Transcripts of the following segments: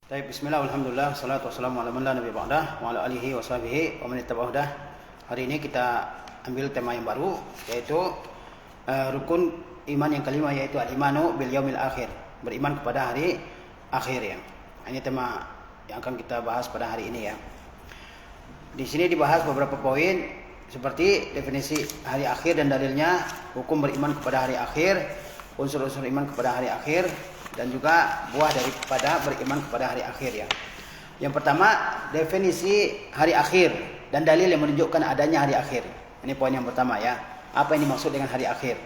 Baik, bismillah, alhamdulillah, salatu wassalamu ala man la nabiy ba'dah wa ala alihi wa sahbihi wa man ittaba'ahu dah. Hari ini kita ambil tema yang baru, yaitu rukun iman yang kelima, yaitu al-imanu bil yaumil akhir, beriman kepada hari akhir ya. Ini tema yang akan kita bahas pada hari ini ya. Di sini dibahas beberapa poin seperti definisi hari akhir dan dalilnya, hukum beriman kepada hari akhir, unsur-unsur iman kepada hari akhir, dan juga buah daripada beriman kepada hari akhir ya. Yang pertama, definisi hari akhir dan dalil yang menunjukkan adanya hari akhir. Ini poin yang pertama ya. Apa yang dimaksud dengan hari akhir?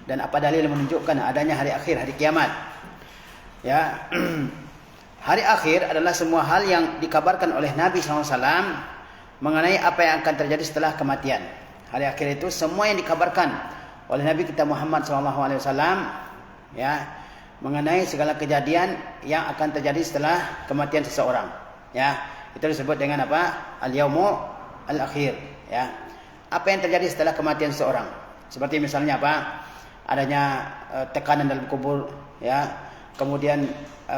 Dan apa dalil yang menunjukkan adanya hari akhir, hari kiamat? Ya. Hari akhir adalah semua hal yang dikabarkan oleh Nabi SAW mengenai apa yang akan terjadi setelah kematian. Hari akhir itu semua yang dikabarkan oleh Nabi kita Muhammad SAW ya, mengenai segala kejadian yang akan terjadi setelah kematian seseorang ya, itu disebut dengan apa? Al-yaumu al-akhir ya. Apa yang terjadi setelah kematian seseorang, seperti misalnya apa? Adanya tekanan dalam kubur ya, kemudian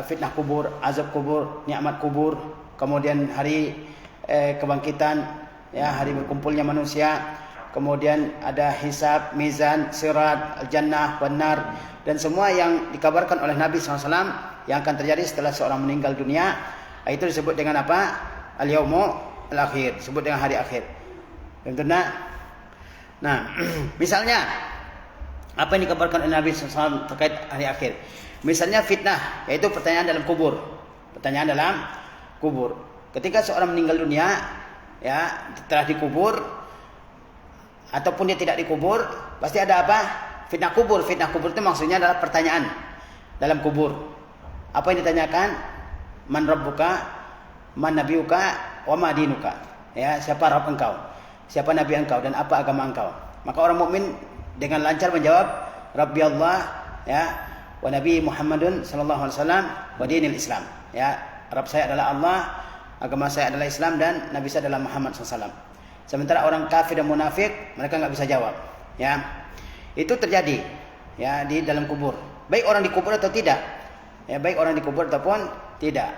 fitnah kubur, azab kubur, nikmat kubur, kemudian hari kebangkitan ya, hari berkumpulnya manusia, kemudian ada hisab, mizan, sirat, al-jannah, wan-nar, dan semua yang dikabarkan oleh Nabi SAW yang akan terjadi setelah seorang meninggal dunia, itu disebut dengan apa? Al-yaumu al-akhir, disebut dengan hari akhir. Tentunya, nah, misalnya apa yang dikabarkan oleh Nabi SAW terkait hari akhir? Misalnya fitnah, yaitu pertanyaan dalam kubur. Pertanyaan dalam kubur. Ketika seorang meninggal dunia, ya, telah dikubur ataupun dia tidak dikubur, pasti ada apa? Fitnah kubur. Fitnah kubur itu maksudnya adalah pertanyaan dalam kubur. Apa yang ditanyakan? Man rabbuka, man nabiyuka, wa ma dinuka. Ya, siapa Rabb engkau? Siapa nabi engkau dan apa agama engkau? Maka orang mukmin dengan lancar menjawab, Rabbi Allah, ya, wa nabi Muhammadun sallallahu alaihi wasallam, wa dinil Islam. Ya, Rabb saya adalah Allah, agama saya adalah Islam, dan nabi saya adalah Muhammad sallallahu alaihi wasallam. Sementara orang kafir dan munafik, mereka enggak bisa jawab. Ya. Itu terjadi ya di dalam kubur. Baik orang dikubur atau tidak. Ya, baik orang dikubur ataupun tidak.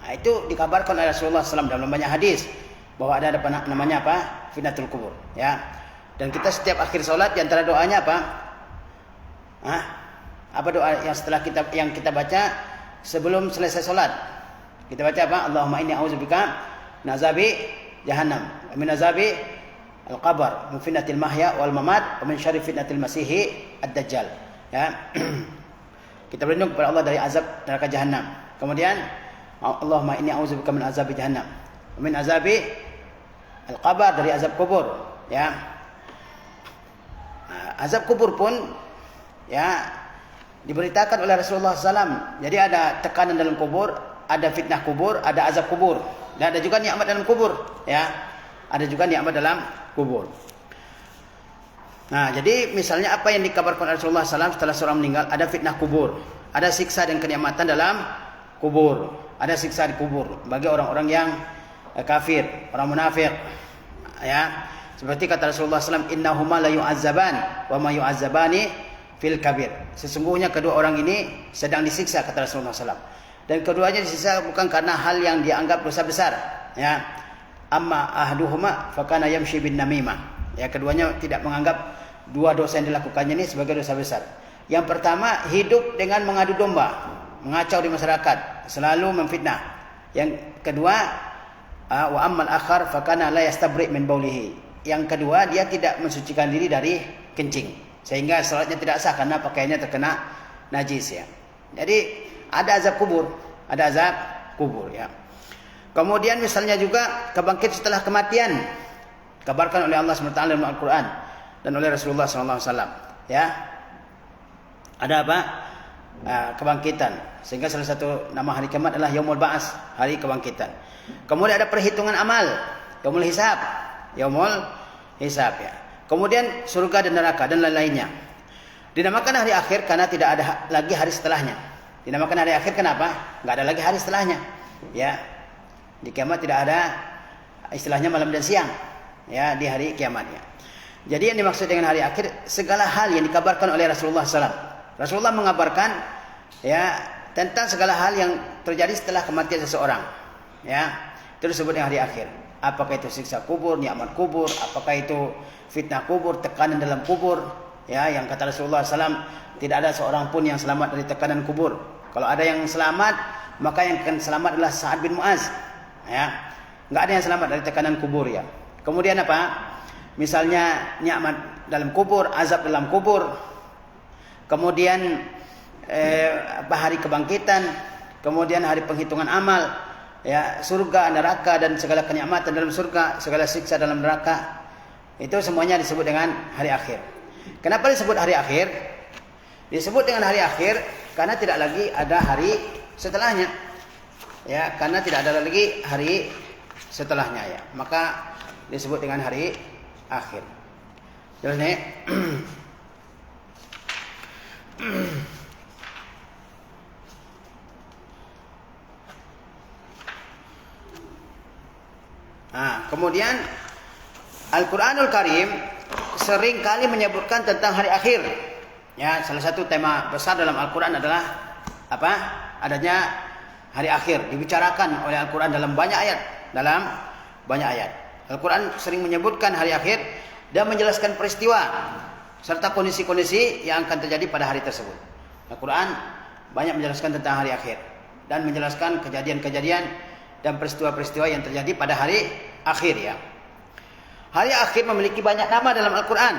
Nah, itu dikabarkan oleh Rasulullah SAW dalam banyak hadis bahwa ada namanya apa? Fitnatul kubur, ya. Dan kita setiap akhir salat di antara doanya apa? Apa doa yang kita baca sebelum selesai salat? Kita baca apa? Allahumma inni a'udzubika min azabi jahannam wa min azabi al-qabr, min fitnatil mahya wal mamat, wa min syarri fitnatil masihi ad-dajjal. Ya. Kita berlindung kepada Allah dari azab neraka jahanam. Kemudian Allahumma inni a'udzubika min azabi jahannam wa min azabi al-qabr, dari azab kubur, ya. Azab kubur pun ya diberitakan oleh Rasulullah SAW. Jadi ada tekanan dalam kubur, ada fitnah kubur, ada azab kubur, dan ada juga nikmat dalam kubur, ya. Ada juga nikmat dalam kubur. Nah, jadi misalnya apa yang dikabarkan oleh Rasulullah SAW setelah seorang meninggal, ada fitnah kubur, ada siksa dan kenikmatan dalam kubur, ada siksa di kubur bagi orang-orang yang kafir, orang munafik. Ya, seperti kata Rasulullah SAW, innahuma la yu'azzaban wa ma yu'azzabani fil kabir. Sesungguhnya kedua orang ini sedang disiksa, kata Rasulullah SAW. Dan keduanya disiksa bukan karena hal yang dianggap dosa besar. Ya. Amma ahduhuma fakana yamshi bin namimah. Ya, keduanya tidak menganggap dua dosa yang dilakukannya ini sebagai dosa besar. Yang pertama, hidup dengan mengadu domba, mengacau di masyarakat, selalu memfitnah. Yang kedua, wa ammal akhar fakana la yastabri min baulihi. Yang kedua, dia tidak mensucikan diri dari kencing, sehingga salatnya tidak sah karena pakaiannya terkena najis ya. Jadi ada azab kubur, ada azab kubur ya. Kemudian misalnya juga kebangkitan setelah kematian, kabarkan oleh Allah SWT dalam Al-Quran dan oleh Rasulullah SAW. Ya, ada apa? Kebangkitan. Sehingga salah satu nama hari kiamat adalah Yaumul Ba'as, hari kebangkitan. Kemudian ada perhitungan amal, Yaumul Hisab, Yaumul Hisab ya. Kemudian surga dan neraka dan lain-lainnya. Dinamakan hari akhir karena tidak ada lagi hari setelahnya. Dinamakan hari akhir kenapa? Enggak ada lagi hari setelahnya. Ya. Di kiamat tidak ada istilahnya malam dan siang, ya, di hari kiamat ya. Jadi yang dimaksud dengan hari akhir segala hal yang dikabarkan oleh Rasulullah SAW. Rasulullah mengabarkan ya tentang segala hal yang terjadi setelah kematian seseorang. Ya, itu disebut dengan hari akhir. Apakah itu siksa kubur, nikmat kubur, apakah itu fitnah kubur, tekanan dalam kubur. Ya, yang kata Rasulullah SAW, tidak ada seorang pun yang selamat dari tekanan kubur. Kalau ada yang selamat, maka yang akan selamat adalah Sa'ad bin Mu'az. Ya, nggak ada yang selamat dari tekanan kubur ya. Kemudian apa? Misalnya nikmat dalam kubur, azab dalam kubur. Kemudian hari kebangkitan, kemudian hari penghitungan amal, ya, surga, neraka dan segala kenikmatan dalam surga, segala siksa dalam neraka. Itu semuanya disebut dengan hari akhir. Kenapa disebut hari akhir? Disebut dengan hari akhir karena tidak lagi ada hari setelahnya. Ya, karena tidak ada lagi hari setelahnya ya. Maka disebut dengan hari akhir. Jelas nih? Nah, kemudian Al-Quranul Karim sering kali menyebutkan tentang hari akhir. Ya, salah satu tema besar dalam Al-Quran adalah apa? Adanya hari akhir. Dibicarakan oleh Al-Quran dalam banyak ayat. Al-Quran sering menyebutkan hari akhir dan menjelaskan peristiwa serta kondisi-kondisi yang akan terjadi pada hari tersebut. Al-Quran banyak menjelaskan tentang hari akhir dan menjelaskan kejadian-kejadian dan peristiwa-peristiwa yang terjadi pada hari akhir ya. Hari akhir memiliki banyak nama dalam Al-Quran.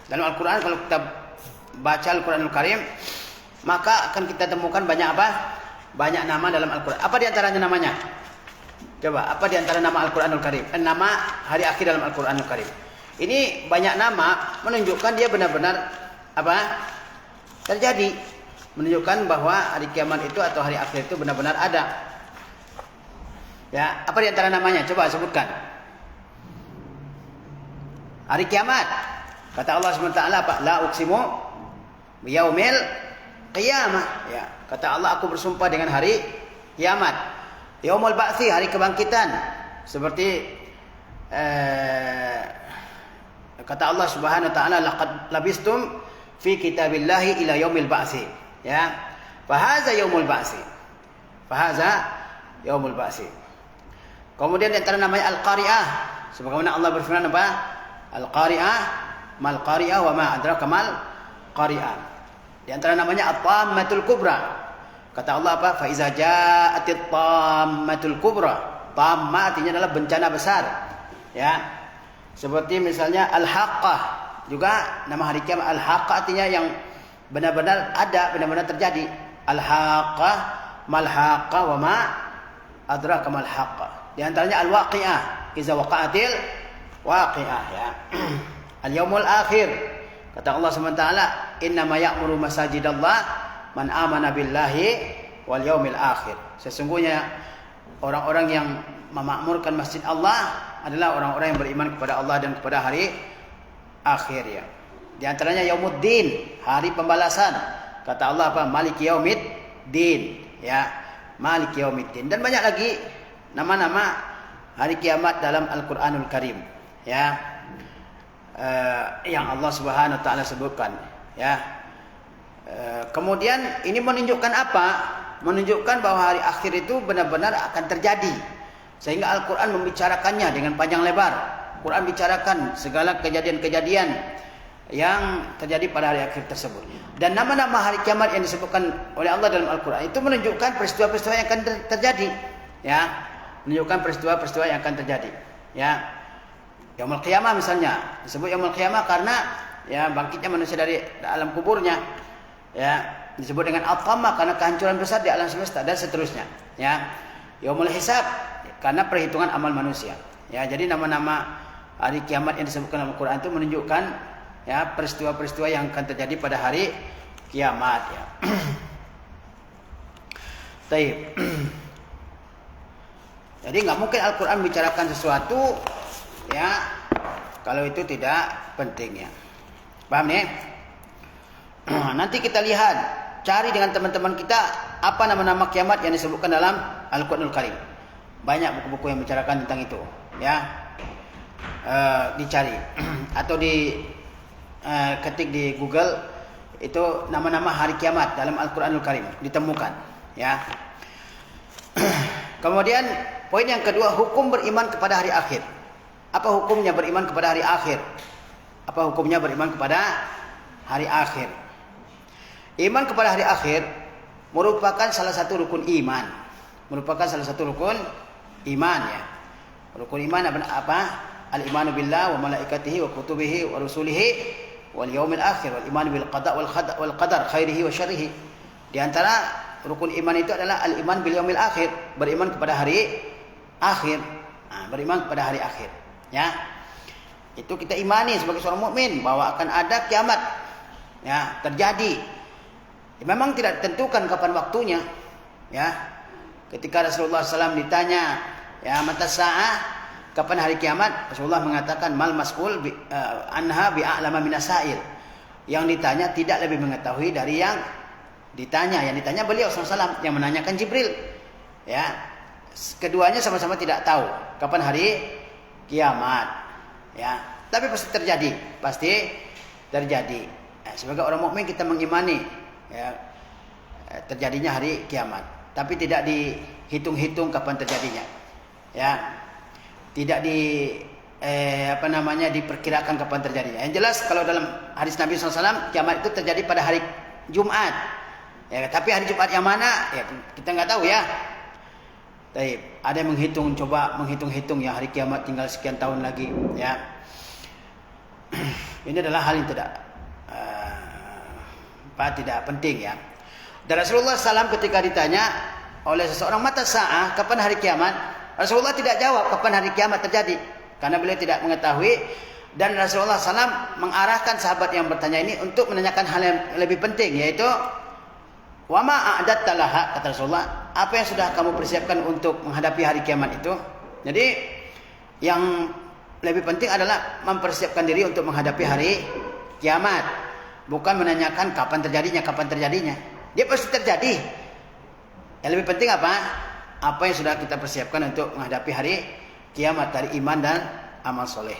Dalam Al-Quran kalau kita baca Al-Quranul Karim, maka akan kita temukan banyak apa? Banyak nama dalam Al-Quran. Apa diantaranya namanya? Coba, apa diantara nama Al-Quranul Karim? Nama hari akhir dalam Al-Quranul Karim. Ini banyak nama menunjukkan dia benar-benar apa? Terjadi. Menunjukkan bahwa hari kiamat itu atau hari akhir itu benar-benar ada. Ya, apa diantara namanya? Coba sebutkan. Hari kiamat. Kata Allah SWT apa? La uqsimu biyaumil qiyamah. Ya, kata Allah, aku bersumpah dengan hari kiamat. Yaumul ba'tsi, hari kebangkitan. Seperti kata Allah Subhanahu wa taala, laqad labistum fi kitabillahi ila yaumil ba'tsi. Ya. Fahaza yaumul ba'tsi. Fahaza yaumul ba'tsi. Kemudian di antara namanya Al-Qari'ah. Sebagaimana Allah berfirman apa? Al-Qari'ah, mal Qari'ah wa ma adraka mal Qari'ah. Di antara namanya At-Tammatul Kubra. Kata Allah apa? Fa iza ja'atit tammatul kubra. Tamma artinya adalah bencana besar. Ya. Seperti misalnya Al-Haqqah. Juga nama hari kiamat Al-Haqqah artinya yang benar-benar ada, benar-benar terjadi. Al-Haqqah, mal Haqqah wa ma adraka mal Haqqah. Di antaranya Al-Waqi'ah, iza waqa'atil waqi'ah ya. Al-Yaumul Akhir. Kata Allah SWT, innama ya'muru masajidallah man amana billahi wal yaumil akhir. Sesungguhnya orang-orang yang memakmurkan masjid Allah adalah orang-orang yang beriman kepada Allah dan kepada hari akhir ya. Di antaranya Yaumuddin, hari pembalasan. Kata Allah apa? Maliki yaumiddin ya. Maliki yaumiddin. Dan banyak lagi nama-nama hari kiamat dalam Al-Quranul Karim ya, yang Allah Subhanahu wa taala sebutkan ya. Kemudian ini menunjukkan apa? Menunjukkan bahwa hari akhir itu benar-benar akan terjadi. Sehingga Al-Quran membicarakannya dengan panjang lebar. Al-Quran bicarakan segala kejadian-kejadian yang terjadi pada hari akhir tersebut. Dan nama-nama hari kiamat yang disebutkan oleh Allah dalam Al-Quran itu menunjukkan peristiwa-peristiwa yang akan terjadi ya. Menunjukkan peristiwa-peristiwa yang akan terjadi ya. Yaumul Qiyamah misalnya disebut Yaumul Qiyamah karena ya bangkitnya manusia dari alam kuburnya ya. Disebut dengan Al-Qamah karena kehancuran besar di alam semesta dan seterusnya ya. Yaumul Hisab karena perhitungan amal manusia ya. Jadi nama-nama hari kiamat yang disebutkan dalam Al-Quran itu menunjukkan ya peristiwa-peristiwa yang akan terjadi pada hari kiamat ya. Baik. Jadi nggak mungkin Al-Quran bicarakan sesuatu ya kalau itu tidak penting ya. Paham nih? Nanti kita lihat, cari dengan teman-teman kita apa nama-nama kiamat yang disebutkan dalam Al-Quranul Karim. Banyak buku-buku yang bicarakan tentang itu ya. Dicari atau di ketik di Google itu nama-nama hari kiamat dalam Al-Quranul Karim ditemukan ya. Kemudian poin yang kedua, hukum beriman kepada hari akhir. Apa hukumnya beriman kepada hari akhir? Apa hukumnya beriman kepada hari akhir? Iman kepada hari akhir merupakan salah satu rukun iman. Merupakan salah satu rukun iman ya. Rukun iman apa? Al-imanu billah wa malaikatihi wa kutubihi wa rusulihi wal yaumil akhir wal iman bil qada wal qadar khairihi wa syarrihi. Di antara rukun iman itu adalah al-iman bil yaumil akhir, beriman kepada hari akhir. Beriman kepada hari akhir, ya. Itu kita imani sebagai seorang mukmin bahwa akan ada kiamat, ya, terjadi. Ya, memang tidak ditentukan kapan waktunya, ya. Ketika Rasulullah SAW ditanya, ya, mata sa'ah, kapan hari kiamat? Rasulullah mengatakan mal mas'ul anha bi'a'lama minasail. Yang ditanya tidak lebih mengetahui dari yang ditanya. Yang ditanya beliau SAW, yang menanyakan Jibril. Ya. Keduanya sama-sama tidak tahu kapan hari kiamat. Ya, tapi pasti terjadi, pasti terjadi. Sebagai orang mukmin kita mengimani, ya, terjadinya hari kiamat. Tapi tidak dihitung-hitung kapan terjadinya. Ya. Tidak diperkirakan kapan terjadinya. Yang jelas kalau dalam hadis Nabi SAW, kiamat itu terjadi pada hari Jumat. Ya, tapi hari Jumat yang mana? Ya, kita nggak tahu ya. Taib. Ada yang coba menghitung-hitung ya hari kiamat tinggal sekian tahun lagi. Ya. Ini adalah hal yang tidak penting ya. Dan Rasulullah SAW ketika ditanya oleh seseorang mata sa'ah, kapan hari kiamat? Rasulullah tidak jawab kapan hari kiamat terjadi, karena beliau tidak mengetahui. Dan Rasulullah SAW mengarahkan sahabat yang bertanya ini untuk menanyakan hal yang lebih penting, yaitu wa ma a'datta laha, kata Rasulullah, apa yang sudah kamu persiapkan untuk menghadapi hari kiamat itu? Jadi yang lebih penting adalah mempersiapkan diri untuk menghadapi hari kiamat, bukan menanyakan kapan terjadinya. Dia pasti terjadi. Yang lebih penting apa? Apa yang sudah kita persiapkan untuk menghadapi hari kiamat, dari iman dan amal soleh.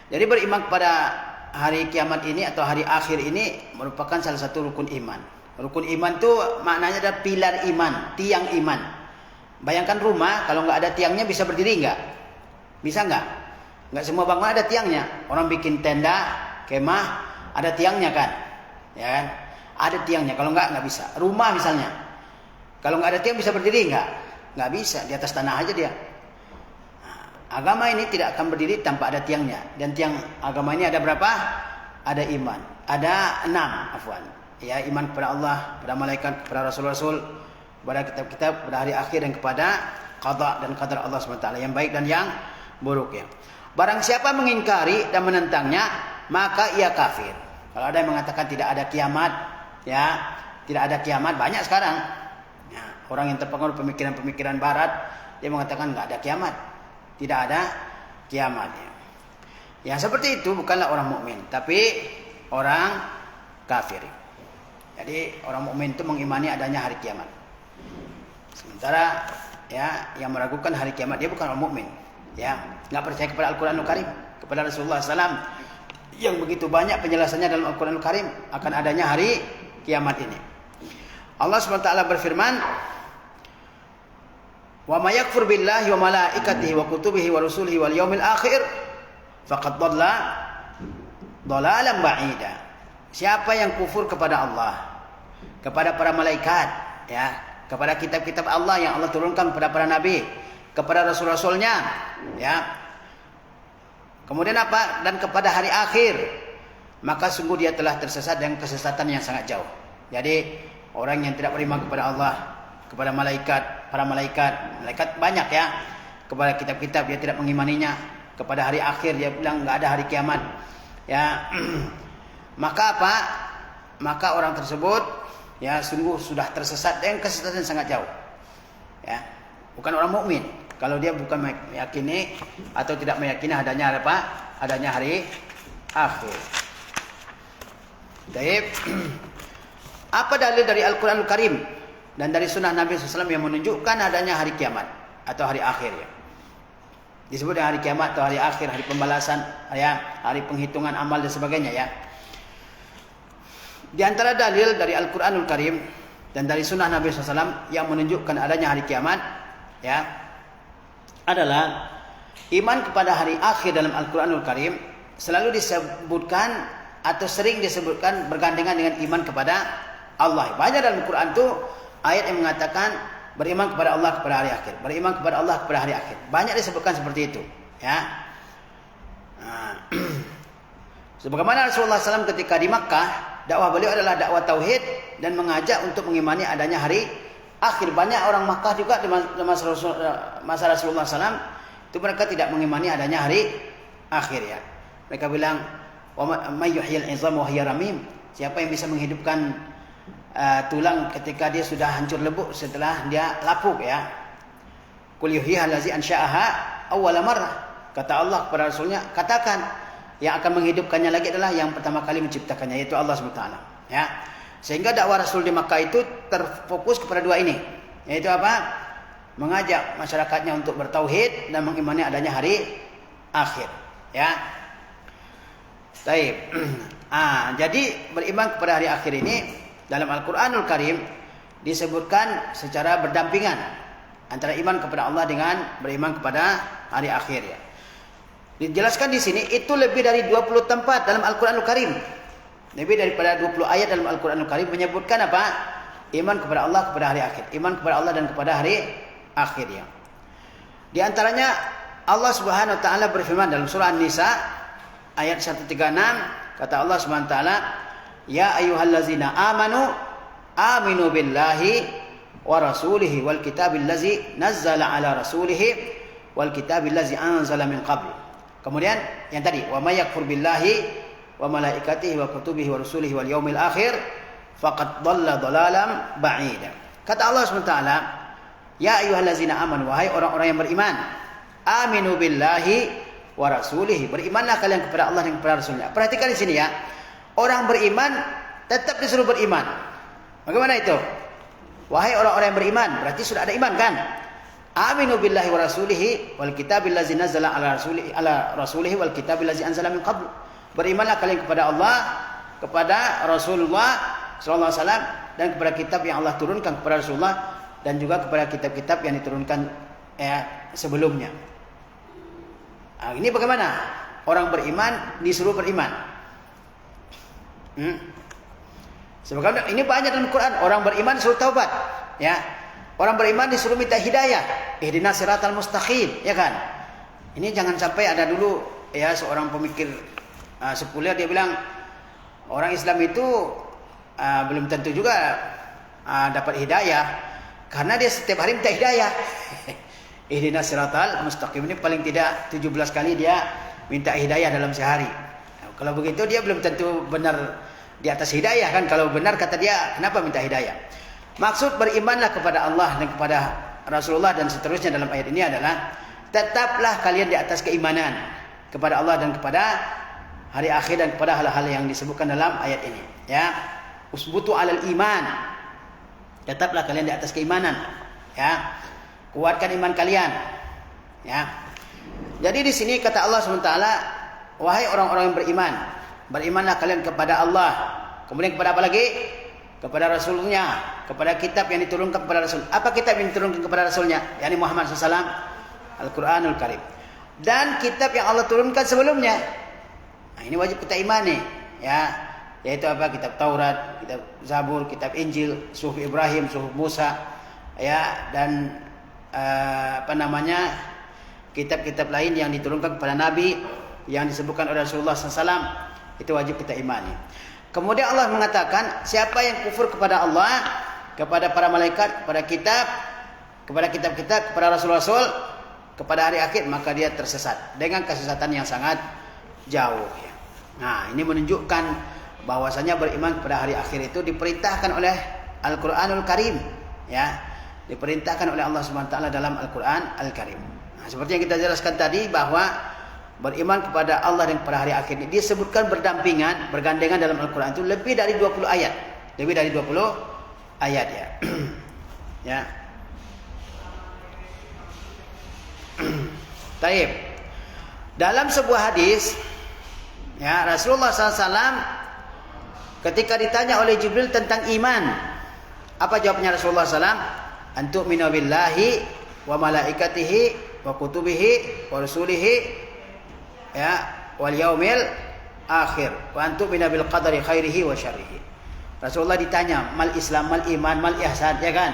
Jadi beriman kepada hari kiamat ini atau hari akhir ini merupakan salah satu rukun iman. Rukun iman itu maknanya adalah pilar iman, tiang iman. Bayangkan rumah, kalau nggak ada tiangnya bisa berdiri nggak? Bisa nggak? Nggak semua bangunan ada tiangnya. Orang bikin tenda, kemah, ada tiangnya kan? Ya kan? Ada tiangnya. Kalau nggak bisa. Rumah misalnya, kalau nggak ada tiang bisa berdiri nggak? Nggak bisa. Di atas tanah aja dia. Agama ini tidak akan berdiri tanpa ada tiangnya. Dan tiang agama ini ada berapa? Ada iman. Ada 6, afwan. Ya, iman kepada Allah, kepada malaikat, kepada rasul-rasul, kepada kitab-kitab, kepada hari akhir, dan kepada qada dan qadar Allah SWT, yang baik dan yang buruk ya. Barang siapa mengingkari dan menentangnya, maka ia kafir. Kalau ada yang mengatakan tidak ada kiamat, ya, tidak ada kiamat, banyak sekarang. Ya, orang yang terpengaruh pemikiran-pemikiran barat, dia mengatakan nggak ada kiamat. Tidak ada kiamat. Yang seperti itu bukanlah orang mukmin, tapi orang kafir. Jadi orang mukmin itu mengimani adanya hari kiamat. Sementara ya yang meragukan hari kiamat dia bukan orang mukmin. Ya, nggak percaya kepada Al-Qur'anul Karim, kepada Rasulullah SAW yang begitu banyak penjelasannya dalam Al-Qur'anul Karim akan adanya hari kiamat ini. Allah SWT berfirman, wa may yakfur billahi wa malaikatihi wa kutubihi wa rusulihi wal yaumil akhir faqad dhalla dhalalan ba'ida. Siapa yang kufur kepada Allah, kepada para malaikat, ya, kepada kitab-kitab Allah yang Allah turunkan kepada para nabi, kepada rasul-rasulnya, ya. Kemudian apa? Dan kepada hari akhir, maka sungguh dia telah tersesat dengan kesesatan yang sangat jauh. Jadi orang yang tidak beriman kepada Allah, kepada malaikat, para malaikat banyak ya, kepada kitab-kitab dia tidak mengimaninya, kepada hari akhir dia bilang nggak ada hari kiamat, ya. Maka apa? Maka orang tersebut ya sungguh sudah tersesat dengan kesesatan yang sangat jauh. Ya. Bukan orang mukmin kalau dia bukan meyakini atau tidak meyakini adanya apa? Adanya hari akhir. Baik. Apa dalil dari Al-Qur'anul Karim dan dari sunnah Nabi SAW yang menunjukkan adanya hari kiamat atau hari akhir ya? Disebut dengan hari kiamat atau hari akhir, hari pembalasan, ya, hari penghitungan amal dan sebagainya ya. Di antara dalil dari Al-Qur'anul Karim dan dari sunnah Nabi SAW yang menunjukkan adanya hari kiamat, ya, adalah iman kepada hari akhir dalam Al-Quranul Karim selalu disebutkan atau sering disebutkan bergandengan dengan iman kepada Allah. Banyak dalam Al-Quran itu ayat yang mengatakan beriman kepada Allah kepada hari akhir, beriman kepada Allah kepada hari akhir. Banyak disebutkan seperti itu, ya. Sebagaimana Rasulullah SAW ketika di Makkah, dakwah beliau adalah dakwah tauhid dan mengajak untuk mengimani adanya hari akhir. Banyak orang Makkah juga di masa Rasulullah SAW itu mereka tidak mengimani adanya hari akhir, ya. Mereka bilang, "Wa may yuhyil 'izam wa hiya ramim?" Siapa yang bisa menghidupkan tulang ketika dia sudah hancur lebur setelah dia lapuk, ya. Qul yuhyiha allazi ansha'aha awwala marrah. Kata Allah kepada Rasulnya, katakan yang akan menghidupkannya lagi adalah yang pertama kali menciptakannya, yaitu Allah SWT, ya. Sehingga dakwah Rasul di Makkah itu terfokus kepada dua ini, yaitu apa? Mengajak masyarakatnya untuk bertauhid dan mengimani adanya hari akhir, ya. Baik. Jadi beriman kepada hari akhir ini dalam Al-Quranul Karim disebutkan secara berdampingan antara iman kepada Allah dengan beriman kepada hari akhir, ya. Dijelaskan di sini itu lebih dari 20 tempat dalam Al-Quranul Karim. Lebih daripada 20 ayat dalam Al-Quranul Karim menyebutkan apa? Iman kepada Allah kepada hari akhir. Iman kepada Allah dan kepada hari akhir, ya. Di antaranya Allah Subhanahu wa taala berfirman dalam surah An-Nisa ayat 136, kata Allah Subhanahu wa taala, "Ya ayyuhallazina amanu aminu billahi wa rasulihi wal kitabil ladzi nazzala ala rasulihi wal kitabil ladzi anzala min qabl." Kemudian yang tadi, "Wa may yakfur billahi wa malaikatihi wa kutubihi wa rusulihi wal yaumil akhir faqad dhalla dhalalan ba'ida." Kata Allah SWT, "Ya ayyuhallazina amanu," wahai orang-orang yang beriman, "aminu billahi wa rasulihi." Berimanlah kalian kepada Allah dan kepada Rasulnya. Perhatikan di sini, ya. Orang beriman tetap disuruh beriman. Bagaimana itu? Wahai orang-orang yang beriman, berarti sudah ada iman, kan? Aminu billahi wa rasulihi wal kitabil ladzi nazzala ala rasulihi wal kitabil ladzi anzala min qabl. Berimanlah kalian kepada Allah, kepada Rasulullah sallallahu alaihi wasallam, dan kepada kitab yang Allah turunkan kepada Rasulullah dan juga kepada kitab-kitab yang diturunkan sebelumnya. Ini bagaimana? Orang beriman disuruh beriman. Sebagaimana ini banyak dalam Quran, orang beriman disuruh taubat, ya. Orang beriman disuruh minta hidayah, ihdinas siratal mustaqim, ya kan? Ini jangan sampai ada dulu, ya, seorang pemikir sekuler dia bilang orang Islam itu belum tentu juga dapat hidayah karena dia setiap hari minta hidayah. Ihdinas siratal mustaqim ini paling tidak 17 kali dia minta hidayah dalam sehari. Nah, kalau begitu dia belum tentu benar di atas hidayah, kan? Kalau benar kata dia, kenapa minta hidayah? Maksud berimanlah kepada Allah dan kepada Rasulullah dan seterusnya dalam ayat ini adalah tetaplah kalian di atas keimanan kepada Allah dan kepada hari akhir dan kepada hal-hal yang disebutkan dalam ayat ini, ya. Usbutu alal iman. Tetaplah kalian di atas keimanan, ya. Kuatkan iman kalian, ya. Jadi di sini kata Allah SWT, wahai orang-orang yang beriman, berimanlah kalian kepada Allah. Kemudian kepada apa lagi? Kepada Rasulnya, kepada kitab yang diturunkan kepada Rasul. Apa kitab yang diturunkan kepada Rasulnya? yakni Muhammad SAW, Al-Quranul Karim. Dan kitab yang Allah turunkan sebelumnya. Nah, ini wajib kita imani, ya. Yaitu apa? Kitab Taurat, kitab Zabur, kitab Injil, Suhuf Ibrahim, Suhuf Musa, ya, dan kitab-kitab lain yang diturunkan kepada Nabi yang disebutkan oleh Rasulullah SAW. Itu wajib kita imani. Kemudian Allah mengatakan, siapa yang kufur kepada Allah, kepada para malaikat, kepada kitab, kepada kitab-kitab, kepada rasul-rasul, kepada hari akhir, maka dia tersesat dengan kesesatan yang sangat jauh, ya. Nah, ini menunjukkan bahwasanya beriman kepada hari akhir itu diperintahkan oleh Al-Quranul Karim, ya. Diperintahkan oleh Allah SWT dalam Al-Quran Al-Karim. Nah, seperti yang kita jelaskan tadi, bahwa beriman kepada Allah dan kepada hari akhir ini disebutkan berdampingan, bergandengan dalam Al-Quran itu lebih dari 20 ayat. Lebih dari 20 ayat, ya. Ya. Taib. Dalam sebuah hadis, ya, Rasulullah SAW ketika ditanya oleh Jibril tentang iman, Apa jawabnya Rasulullah SAW? Antu minu billahi wa malaikatihi wa kutubihi wa rusulihi ya wal yaumil akhir wa antu minu bil qadari khairihi wa syarrihi. Rasulullah ditanya, mal Islam, mal iman, mal ihsan, ya kan?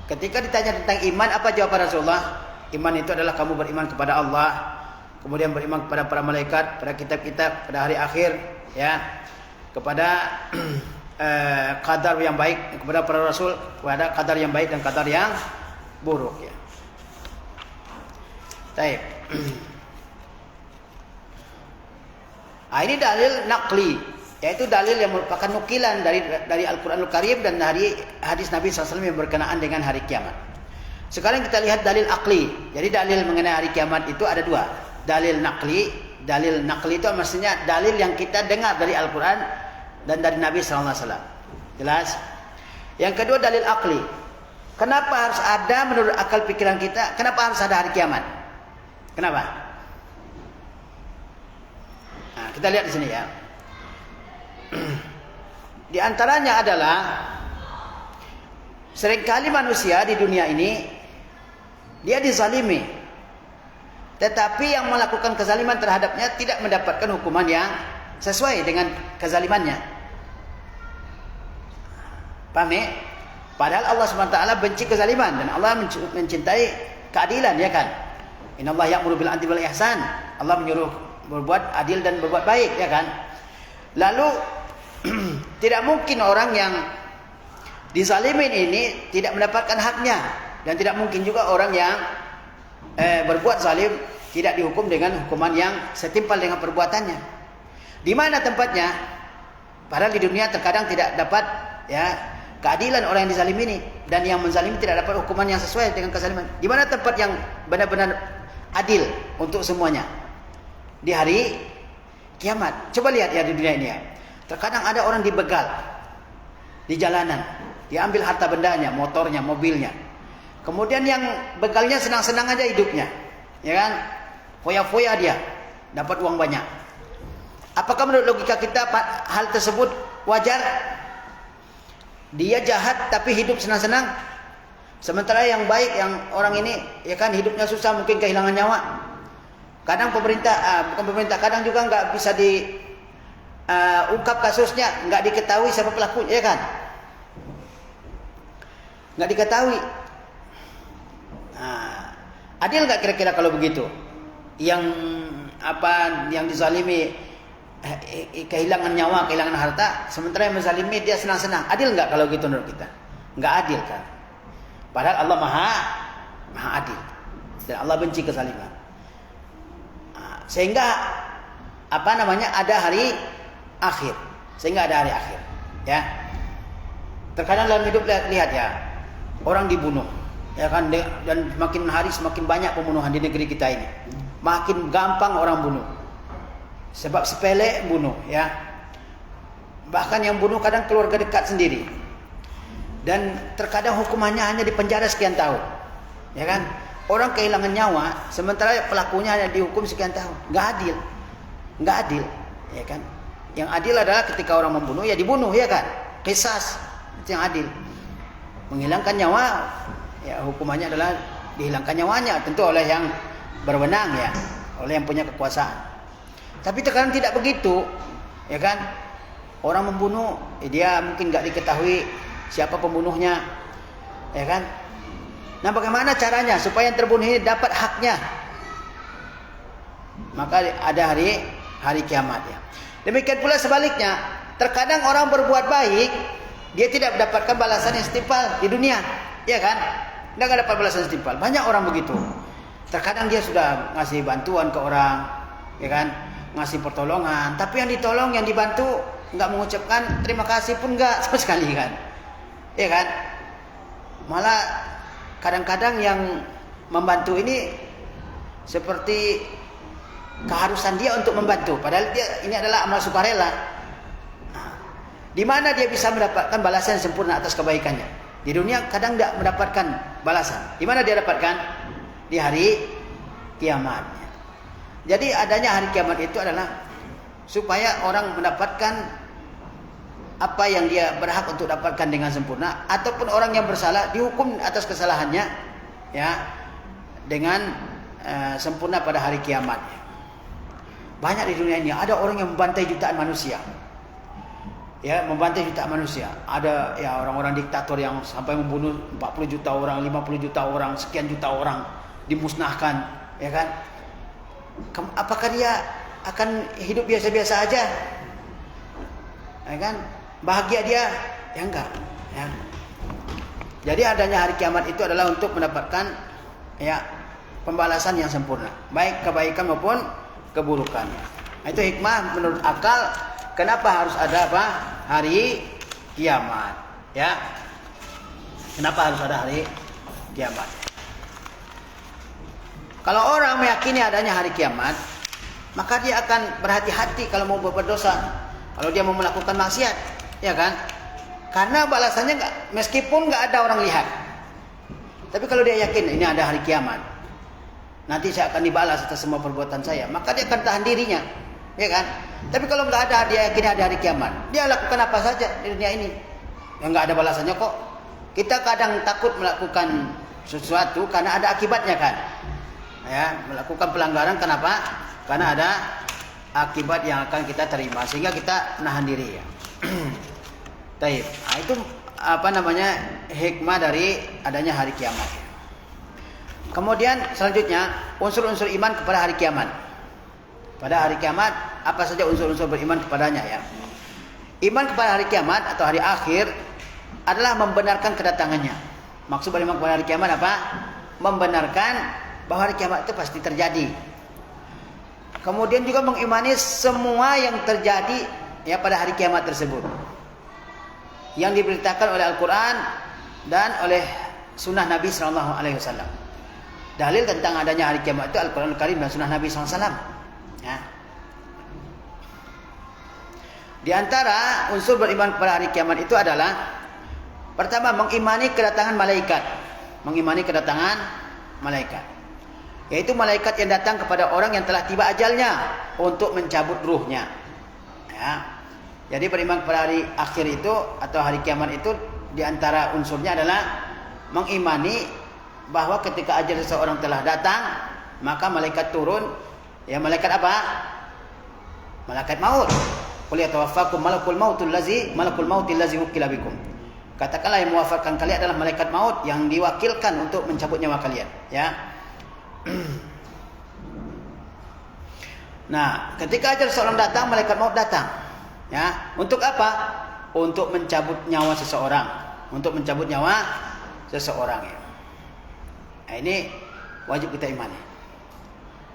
Ketika ditanya tentang iman, apa jawaban Rasulullah? Iman itu adalah kamu beriman kepada Allah, kemudian beriman kepada para malaikat, pada kitab-kitab, pada hari akhir, ya, kepada qadar yang baik, kepada para rasul, kepada qadar yang baik dan qadar yang buruk, ya. Baik. Ini dalil naqli, yaitu dalil yang merupakan nukilan dari Al-Qur'anul Karim dan dari hadis Nabi SAW yang berkenaan dengan hari kiamat. Sekarang kita lihat dalil akli. Jadi dalil mengenai hari kiamat itu ada dua. Dalil naqli itu maksudnya dalil yang kita dengar dari Al-Quran dan dari Nabi SAW. Jelas? Yang kedua dalil akli. Kenapa harus ada menurut akal pikiran kita? Kenapa harus ada hari kiamat? Kenapa? Nah, kita lihat di sini ya. Di antaranya adalah seringkali manusia di dunia ini dia dizalimi, tetapi yang melakukan kezaliman terhadapnya tidak mendapatkan hukuman yang sesuai dengan kezalimannya. Paham ya? Padahal Allah SWT benci kezaliman dan Allah mencintai keadilan, ya kan? Innallaha ya'muru bil 'adli wal ihsan. Allah menyuruh berbuat adil dan berbuat baik, ya kan? Lalu tidak mungkin orang yang dizalimin ini tidak mendapatkan haknya, dan tidak mungkin juga orang yang berbuat zalim tidak dihukum dengan hukuman yang setimpal dengan perbuatannya. Di mana tempatnya? Padahal di dunia terkadang tidak dapat ya keadilan orang yang dizalim ini, dan yang menzalimi tidak dapat hukuman yang sesuai dengan kezaliman. Di mana tempat yang benar-benar adil untuk semuanya? Di hari kiamat. Coba lihat ya di dunia ini ya. Terkadang ada orang dibegal di jalanan, diambil harta bendanya, motornya, mobilnya. Kemudian yang begalnya senang-senang aja hidupnya, ya kan? Foya-foya dia, dapat uang banyak. Apakah menurut logika kita hal tersebut wajar? Dia jahat tapi hidup senang-senang. Sementara yang baik, yang orang ini, ya kan, hidupnya susah, mungkin kehilangan nyawa. Kadang bukan pemerintah, kadang juga nggak bisa ungkap kasusnya, nggak diketahui siapa pelakunya, ya kan? Nggak diketahui. Nah, adil nggak kira-kira kalau begitu? Yang dizalimi kehilangan nyawa, kehilangan harta, sementara yang menzalimi dia senang-senang. Adil nggak kalau gitu menurut kita? Nggak adil kan? Padahal Allah maha adil dan Allah benci kezaliman. Nah, sehingga ada hari akhir. Sehingga ada hari akhir, ya. Terkadang dalam hidup lihat ya, orang dibunuh, ya kan, dan makin hari semakin banyak pembunuhan di negeri kita ini. Makin gampang orang bunuh. Sebab sepele bunuh, ya. Bahkan yang bunuh kadang keluarga dekat sendiri. Dan terkadang hukumannya hanya di penjara sekian tahun, ya kan? Orang kehilangan nyawa, sementara pelakunya hanya dihukum sekian tahun. Nggak adil, ya kan? Yang adil adalah ketika orang membunuh, ya dibunuh, ya kan? Qisas, itu yang adil. Menghilangkan nyawa, ya hukumannya adalah dihilangkan nyawanya, tentu oleh yang berwenang, ya, oleh yang punya kekuasaan. Tapi terkadang tidak begitu, ya kan? Orang membunuh, dia mungkin nggak diketahui siapa pembunuhnya, ya kan? Nah, bagaimana caranya supaya yang terbunuh ini dapat haknya? Maka ada hari kiamat, ya. Demikian pula sebaliknya, terkadang orang berbuat baik, dia tidak mendapatkan balasan yang setimpal di dunia, ya kan? Dia nggak dapat balasan setimpal. Banyak orang begitu. Terkadang dia sudah ngasih bantuan ke orang, ya kan? Ngasih pertolongan, tapi yang ditolong, yang dibantu nggak mengucapkan terima kasih pun nggak sama sekali, kan? Ya kan? Malah kadang-kadang yang membantu ini seperti keharusan dia untuk membantu, padahal ini adalah amal sukarela. Nah, di mana dia bisa mendapatkan balasan yang sempurna atas kebaikannya? Di dunia kadang tidak mendapatkan balasan. Di mana dia dapatkan? Di hari kiamat. Jadi adanya hari kiamat itu adalah supaya orang mendapatkan apa yang dia berhak untuk dapatkan dengan sempurna, ataupun orang yang bersalah dihukum atas kesalahannya ya dengan sempurna pada hari kiamat. Banyak di dunia ini ada orang yang membantai jutaan manusia. Ya, membantai jutaan manusia. Ada ya orang-orang diktator yang sampai membunuh 40 juta orang, 50 juta orang, sekian juta orang dimusnahkan, ya kan? Apakah dia akan hidup biasa-biasa aja? Ya kan? Bahagia dia? Ya enggak, ya. Jadi adanya hari kiamat itu adalah untuk mendapatkan ya pembalasan yang sempurna, baik kebaikan maupun keburukan. Nah, itu hikmah menurut akal kenapa harus ada apa? Hari kiamat, ya. Kenapa harus ada hari kiamat? Kalau orang meyakini adanya hari kiamat, maka dia akan berhati-hati kalau mau berbuat dosa. Kalau dia mau melakukan maksiat, ya kan? Karena balasannya meskipun nggak ada orang lihat. Tapi kalau dia yakin ini ada hari kiamat, nanti saya akan dibalas atas semua perbuatan saya, maka dia akan tahan dirinya, ya kan? Tapi kalau nggak ada, dia yakin ada hari kiamat, dia lakukan apa saja di dunia ini, yang nggak ada balasannya kok. Kita kadang takut melakukan sesuatu karena ada akibatnya kan, ya, melakukan pelanggaran kenapa? Karena ada akibat yang akan kita terima, sehingga kita nahan diri ya. Taib. Nah, itu apa namanya hikmah dari adanya hari kiamat. Kemudian selanjutnya unsur-unsur iman kepada hari kiamat. Pada hari kiamat apa saja unsur-unsur beriman kepadanya ya. Iman kepada hari kiamat atau hari akhir adalah membenarkan kedatangannya. Maksud beriman kepada hari kiamat apa? Membenarkan bahwa hari kiamat itu pasti terjadi. Kemudian juga mengimani semua yang terjadi ya pada hari kiamat tersebut, yang diberitakan oleh Al-Quran dan oleh sunnah Nabi SAW. Dalil tentang adanya hari kiamat itu Al-Quran Al-Karim dan sunnah Nabi SAW. Ya. Di antara unsur beriman kepada hari kiamat itu adalah pertama mengimani kedatangan malaikat. Mengimani kedatangan malaikat, yaitu malaikat yang datang kepada orang yang telah tiba ajalnya untuk mencabut ruhnya. Ya. Jadi beriman kepada hari akhir itu atau hari kiamat itu diantara unsurnya adalah mengimani bahwa ketika ajal seseorang telah datang, maka malaikat turun. Ya, malaikat apa? Malaikat maut. Qul yatawaffakum malakul mautil ladzi wukila bikum. Katakanlah yang mewafatkan kalian adalah malaikat maut yang diwakilkan untuk mencabut nyawa kalian, ya. Nah, ketika ajal seseorang datang, malaikat maut datang. Ya, untuk apa? Untuk mencabut nyawa seseorang, untuk mencabut nyawa seseorang ya. Nah, ini wajib kita imani.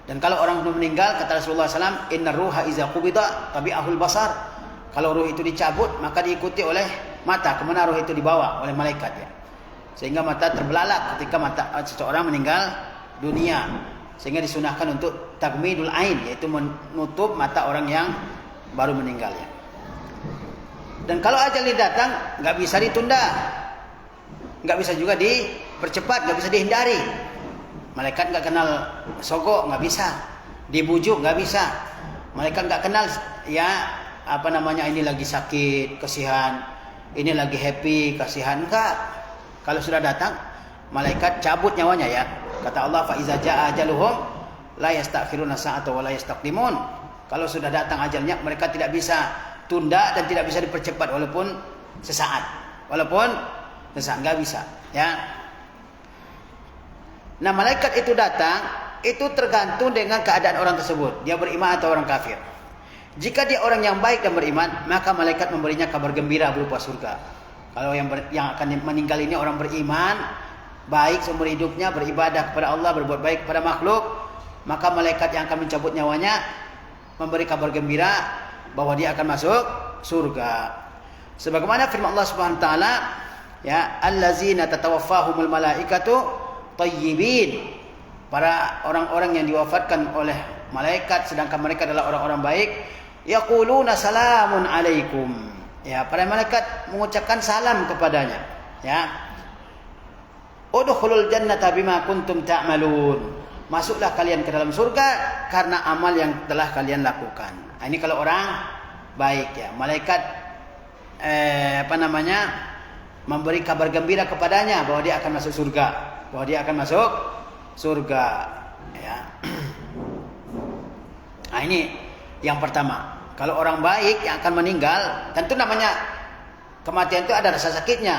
Dan kalau orang sudah meninggal, kata Rasulullah SAW, Inna ruha iza qubida tabi'ahul basar. Kalau ruh itu dicabut, maka diikuti oleh mata. Kemana ruh itu dibawa? Oleh malaikat ya. Sehingga mata terbelalak ketika mata seseorang meninggal dunia. Sehingga disunahkan untuk tagmidul ain, yaitu menutup mata orang yang baru meninggal ya. Dan kalau ajal ini datang, nggak bisa ditunda, nggak bisa juga dipercepat, nggak bisa dihindari. Malaikat nggak kenal sogok, nggak bisa. Dibujuk nggak bisa. Malaikat nggak kenal ya apa namanya ini lagi sakit, kasihan. Ini lagi happy, kasihan. Enggak. Kalau sudah datang, malaikat cabut nyawanya ya. Kata Allah, fa iza jaa ajaluhum la yastakhiruna sa'ata wa la yastaqdimun. Kalau sudah datang ajalnya, mereka tidak bisa tunda dan tidak bisa dipercepat walaupun sesaat. Walaupun sesaat nggak bisa ya. Nah, malaikat itu datang, itu tergantung dengan keadaan orang tersebut. Dia beriman atau orang kafir. Jika dia orang yang baik dan beriman, maka malaikat memberinya kabar gembira berupa surga. Kalau yang akan meninggal ini orang beriman, baik seumur hidupnya, beribadah kepada Allah, berbuat baik kepada makhluk, maka malaikat yang akan mencabut nyawanya memberi kabar gembira bahwa dia akan masuk surga. Sebagaimana firman Allah Subhanahu wa taala, ya, allazina tatawaffahumul malaikatu tayyibin. Para orang-orang yang diwafatkan oleh malaikat sedangkan mereka adalah orang-orang baik, yaquluna salamun alaikum. Ya, para malaikat mengucapkan salam kepadanya, ya. Udkhulul jannata bima kuntum ta'malun. Masuklah kalian ke dalam surga karena amal yang telah kalian lakukan. Nah, ini kalau orang baik ya. Malaikat memberi kabar gembira kepadanya bahwa dia akan masuk surga, ya. Nah, ini yang pertama. Kalau orang baik yang akan meninggal, tentu namanya kematian itu ada rasa sakitnya.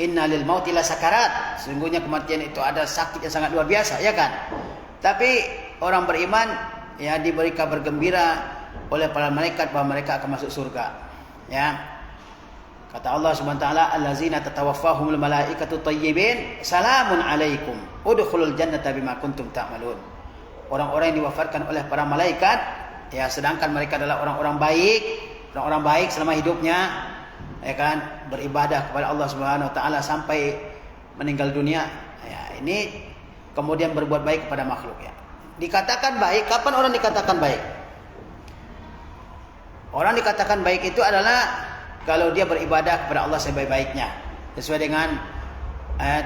Innalil mauti lasakarat. Sesungguhnya kematian itu ada sakit yang sangat luar biasa, ya kan? Tapi orang beriman ya diberi kabar gembira oleh para malaikat bahwa mereka akan masuk surga. Ya. Kata Allah Subhanahu wa taala, "Allazina tatawaffahumul malaikatu thayyibin, salamun alaikum, udkhulul jannata bima kuntum ta'malun." Orang-orang yang diwafatkan oleh para malaikat, ya sedangkan mereka adalah orang-orang baik selama hidupnya, ya kan, beribadah kepada Allah Subhanahu wa taala sampai meninggal dunia. Ya, ini kemudian berbuat baik kepada makhluk, ya. Dikatakan baik, kapan orang dikatakan baik? Orang dikatakan baik itu adalah kalau dia beribadah kepada Allah sebaik-baiknya, sesuai dengan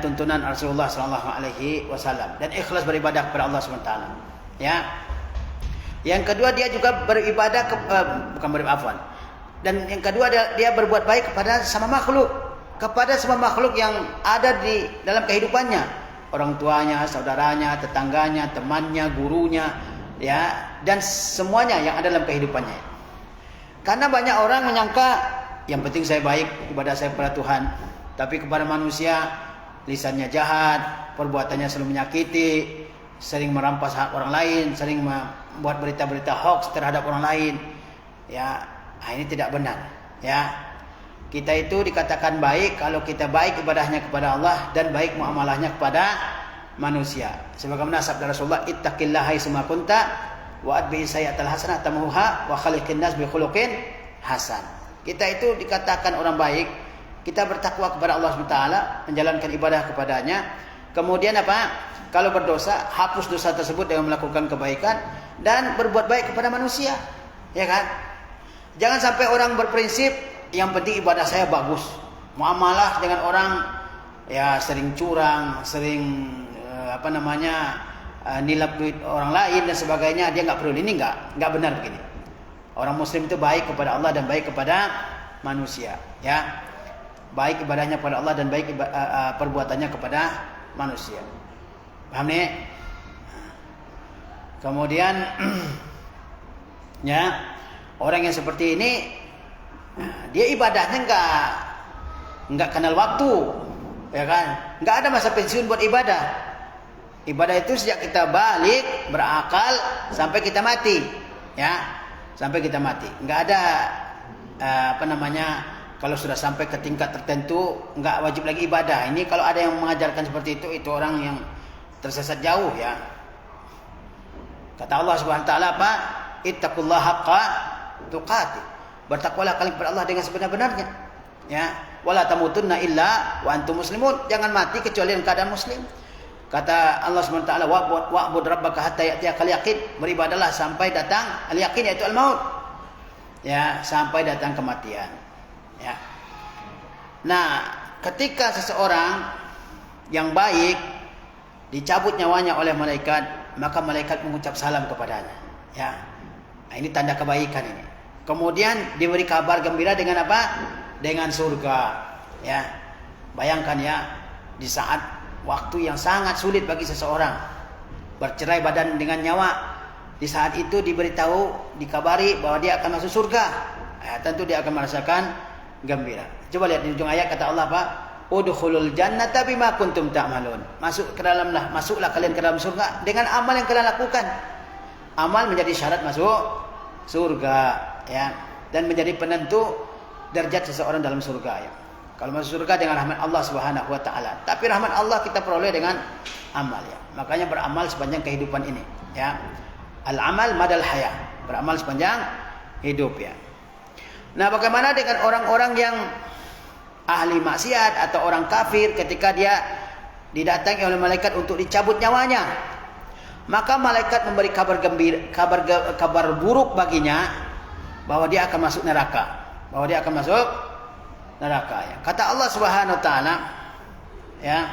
tuntunan Rasulullah SAW, dan ikhlas beribadah kepada Allah SWT. Ya. Yang kedua dia juga beribadah dan yang kedua dia berbuat baik kepada semua makhluk yang ada di dalam kehidupannya, orang tuanya, saudaranya, tetangganya, temannya, gurunya, ya, dan semuanya yang ada dalam kehidupannya. Karena banyak orang menyangka yang penting saya baik, ibadah saya kepada Tuhan, tapi kepada manusia lisannya jahat, perbuatannya selalu menyakiti, sering merampas hak orang lain, sering membuat berita-berita hoax terhadap orang lain. Ya, ini tidak benar, ya. Kita itu dikatakan baik kalau kita baik ibadahnya kepada Allah dan baik muamalahnya kepada manusia. Sebagaimana sabda Rasulullah, "Ittaqillaha haitsuma kunta wa atbi sayyi'atal hasanah tamhuha wa khaliqin nas bi khuluqin hasan." Kita itu dikatakan orang baik, kita bertakwa kepada Allah SWT, menjalankan ibadah kepadanya. Kemudian apa? Kalau berdosa, hapus dosa tersebut dengan melakukan kebaikan dan berbuat baik kepada manusia, ya kan? Jangan sampai orang berprinsip yang penting ibadah saya bagus, muamalah dengan orang ya sering curang, sering nilap duit orang lain dan sebagainya, dia nggak perlu. Ini nggak benar begini. Orang Muslim itu baik kepada Allah dan baik kepada manusia, ya, baik ibadahnya kepada Allah dan baik perbuatannya kepada manusia. Paham nih? Kemudian ya, orang yang seperti ini dia ibadahnya enggak kenal waktu, ya kan? Enggak ada masa pensiun buat ibadah. Ibadah itu sejak kita balik berakal sampai kita mati, ya, sampai kita mati. Enggak ada kalau sudah sampai ke tingkat tertentu enggak wajib lagi ibadah. Ini kalau ada yang mengajarkan seperti itu orang yang tersesat jauh, ya. Kata Allah Subhanahu wa taala apa? Ittaqullaha haqqa tuqatih. Bertakwalah kalian kepada Allah dengan sebenar-benarnya, ya. Wala tamutunna illa wa antum muslimun. Jangan mati kecuali dalam keadaan muslim. Kata Allah Subhanahu wa taala, wa'bud rabbaka hatta ya'tiyakal yaqin. Beribadahlah sampai datang al-yaqin, yaitu al-maut. Ya, sampai datang kematian. Ya. Nah, ketika seseorang yang baik dicabut nyawanya oleh malaikat, maka malaikat mengucap salam kepadanya, ya. Nah, ini tanda kebaikan ini. Kemudian diberi kabar gembira dengan apa? Dengan surga, ya. Bayangkan, ya, di saat waktu yang sangat sulit bagi seseorang, bercerai badan dengan nyawa, di saat itu dikabari bahwa dia akan masuk surga, ya, tentu dia akan merasakan gembira. Coba lihat di ujung ayat, kata Allah apa? Udkhulul jannata bima kuntum ta'malun. Masuklah kalian ke dalam surga dengan amal yang kalian lakukan. Amal menjadi syarat masuk surga, ya, dan menjadi penentu derajat seseorang dalam surga, ya. Kalau masuk surga dengan rahmat Allah Subhanahu wa taala. Tapi rahmat Allah kita peroleh dengan amal, ya. Makanya beramal sepanjang kehidupan ini, ya. Al-amal madal hayah. Beramal sepanjang hidup, ya. Nah, bagaimana dengan orang-orang yang ahli maksiat atau orang kafir ketika dia didatangi oleh malaikat untuk dicabut nyawanya? Maka malaikat memberi kabar buruk baginya bahwa dia akan masuk neraka. Ya. Kata Allah Subhanahu wa taala, ya,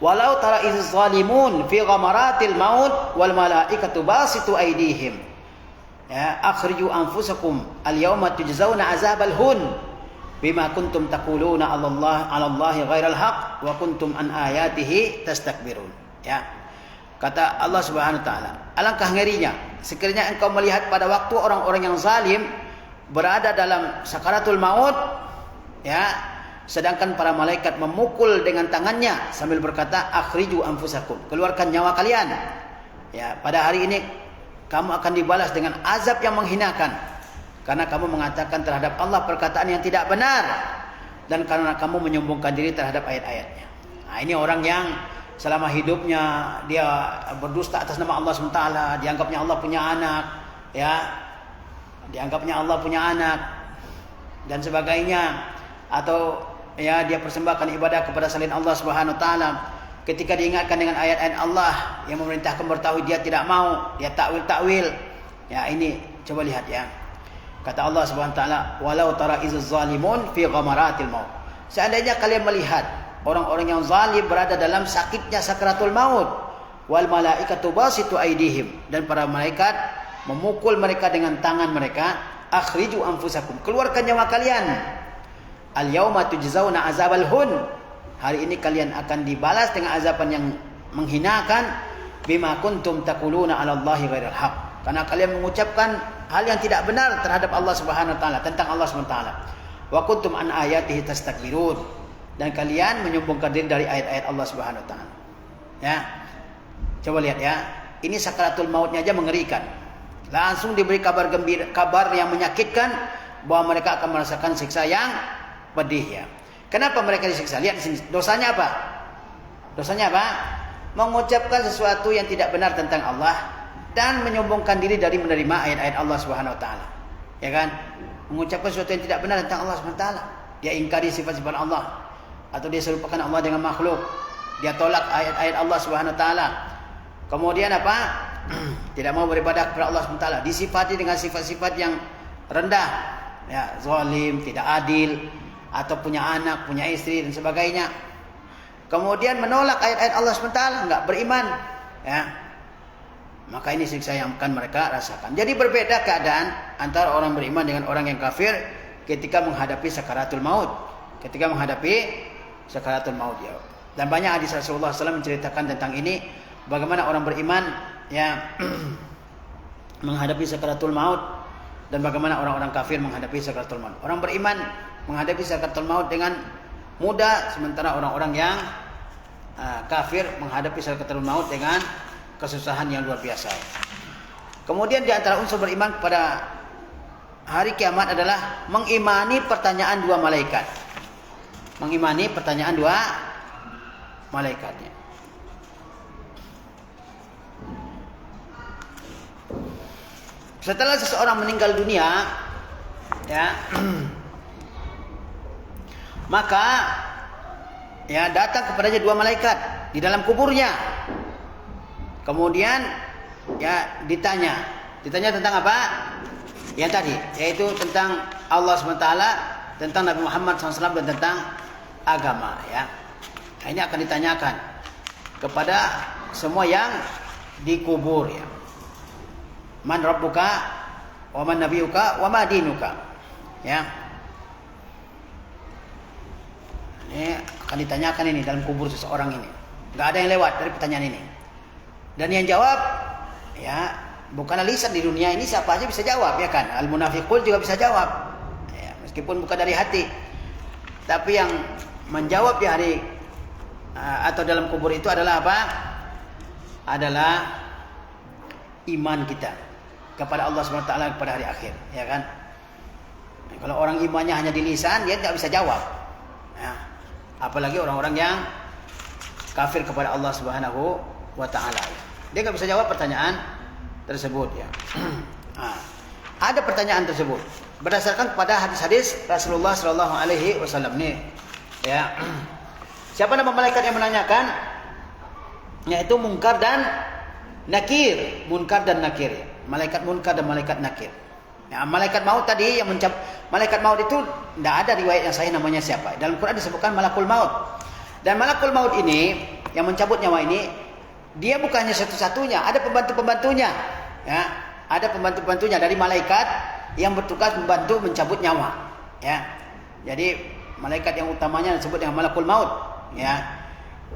walau tara iz zalimun fi ghamaratil maut wal malaikatu basitu aydihim Ya, akhriju anfusakum al-yawma tujzauna azabal hun bima kuntum taquluna 'ala Allahi ghairal haq wa kuntum an ayatihi tastakbirun. Ya. Kata Allah Subhanahu wa taala, alangkah ngerinya sekiranya engkau melihat pada waktu orang-orang yang zalim berada dalam sakaratul maut, ya, sedangkan para malaikat memukul dengan tangannya sambil berkata, akhriju anfusakum, keluarkan nyawa kalian. Ya, pada hari ini kamu akan dibalas dengan azab yang menghinakan karena kamu mengatakan terhadap Allah perkataan yang tidak benar dan karena kamu menyombongkan diri terhadap ayat-ayatnya. Nah, ini orang yang selama hidupnya dia berdusta atas nama Allah SWT, dianggapnya Allah punya anak, ya, dianggapnya Allah punya anak dan sebagainya, atau ya dia persembahkan ibadah kepada selain Allah Subhanahu wa taala. Ketika diingatkan dengan ayat-ayat Allah yang memerintahkan bertauhid, dia tidak mau, dia takwil. Ya, ini coba lihat ya. Kata Allah Subhanahu wa taala, "Walau tara izz zalimun fi ghamaratil maut." Seandainya kalian melihat orang-orang yang zalim berada dalam sakitnya sakaratul maut, wal malaikatu basitu aidihim, dan para malaikat memukul mereka dengan tangan mereka, akhriju anfusakum, keluarkan nyawa kalian. Al yauma tujzauna azabal hun, hari ini kalian akan dibalas dengan azaban yang menghinakan, bima kuntum taquluna 'ala Allahi ghairal haq, karena kalian mengucapkan hal yang tidak benar terhadap Allah Subhanahu wa taala, tentang Allah Subhanahu wa taala. Wa kuntum an ayatihi tastakbirun, dan kalian menyombongkan diri dari ayat-ayat Allah Subhanahu wa taala. Ya. Coba lihat ya. Ini sakaratul mautnya aja mengerikan. Langsung diberi kabar gembira, kabar yang menyakitkan bahwa mereka akan merasakan siksa yang pedih ya. Kenapa mereka disiksa? Lihat di sini. Dosanya apa? Dosanya apa? Mengucapkan sesuatu yang tidak benar tentang Allah dan menyombongkan diri dari menerima ayat-ayat Allah Subhanahu wa taala. Ya kan? Mengucapkan sesuatu yang tidak benar tentang Allah Subhanahu wa taala. Dia ingkari sifat-sifat Allah, atau dia serupakan Allah dengan makhluk. Dia tolak ayat-ayat Allah Subhanahu wa taala. Kemudian apa? Tidak mau beribadah kepada Allah Subhanahu wa taala. Disifati dengan sifat-sifat yang rendah. Ya, zalim, tidak adil, atau punya anak, punya istri dan sebagainya. Kemudian menolak ayat-ayat Allah Subhanahu wa taala, enggak beriman, ya. Maka ini siksa yang akan mereka rasakan. Jadi berbeda keadaan antara orang beriman dengan orang yang kafir ketika menghadapi sakaratul maut. Ketika menghadapi sakaratul maut ya. Dan banyak hadis Rasulullah SAW menceritakan tentang ini, bagaimana orang beriman ya menghadapi sakaratul maut dan bagaimana orang-orang kafir menghadapi sakaratul maut. Orang beriman menghadapi sakaratul maut dengan mudah, sementara orang-orang yang kafir menghadapi sakaratul maut dengan kesusahan yang luar biasa. Kemudian di antara unsur beriman pada hari kiamat adalah mengimani pertanyaan dua malaikat. Mengimani pertanyaan dua malaikatnya. Setelah seseorang meninggal dunia, ya, maka ya datang kepadanya dua malaikat di dalam kuburnya. Kemudian ya ditanya tentang apa? Yang tadi, yaitu tentang Allah SWT, tentang Nabi Muhammad SAW, dan tentang agama ya. Nah, ini akan ditanyakan kepada semua yang dikubur ya. Man rabbuka wa man nabiyuka wa ma dinuka. Ya. Ini akan ditanyakan ini dalam kubur seseorang ini. Enggak ada yang lewat dari pertanyaan ini. Dan yang jawab ya bukan lisan di dunia ini, siapa aja bisa jawab ya kan. Al munafiqun juga bisa jawab. Ya, meskipun bukan dari hati. Tapi yang menjawab di hari atau dalam kubur itu adalah apa? Adalah iman kita kepada Allah SWT, kepada hari akhir, ya kan? Nah, kalau orang imannya hanya di lisan, dia tidak bisa jawab. Ya. Apalagi orang-orang yang kafir kepada Allah Subhanahu wa taala. Dia nggak bisa jawab pertanyaan tersebut ya. Nah, ada pertanyaan tersebut berdasarkan kepada hadis-hadis Rasulullah sallallahu alaihi wasallam nih. Ya. Siapa nama malaikat yang menanyakan? Yaitu Munkar dan Nakir. Munkar dan Nakir. Malaikat Munkar dan malaikat Nakir. Ya, malaikat maut tadi yang malaikat maut itu tidak ada riwayat yang sahih namanya siapa. Dalam Quran disebutkan malakul maut. Dan malakul maut ini yang mencabut nyawa ini, dia bukannya satu-satunya, ada pembantu-pembantunya. Ya, ada pembantu-pembantunya dari malaikat yang bertugas membantu mencabut nyawa. Ya. Jadi malaikat yang utamanya disebut dengan malakul maut. Ya.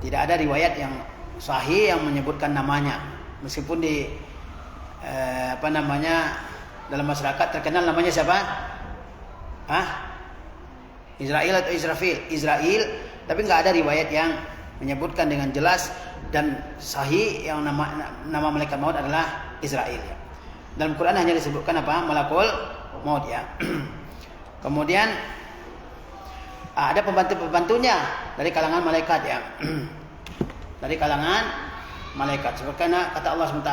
Tidak ada riwayat yang sahih yang menyebutkan namanya. Meskipun di dalam masyarakat terkenal namanya siapa? Israel atau Israfil? Israel, tapi nggak ada riwayat yang menyebutkan dengan jelas dan sahih yang nama malaikat maut adalah Israel. Ya. Dalam Quran hanya disebutkan malakul maut ya. Kemudian ada pembantu-pembantunya dari kalangan malaikat ya. Dari kalangan malaikat. Seperti kata Allah SWT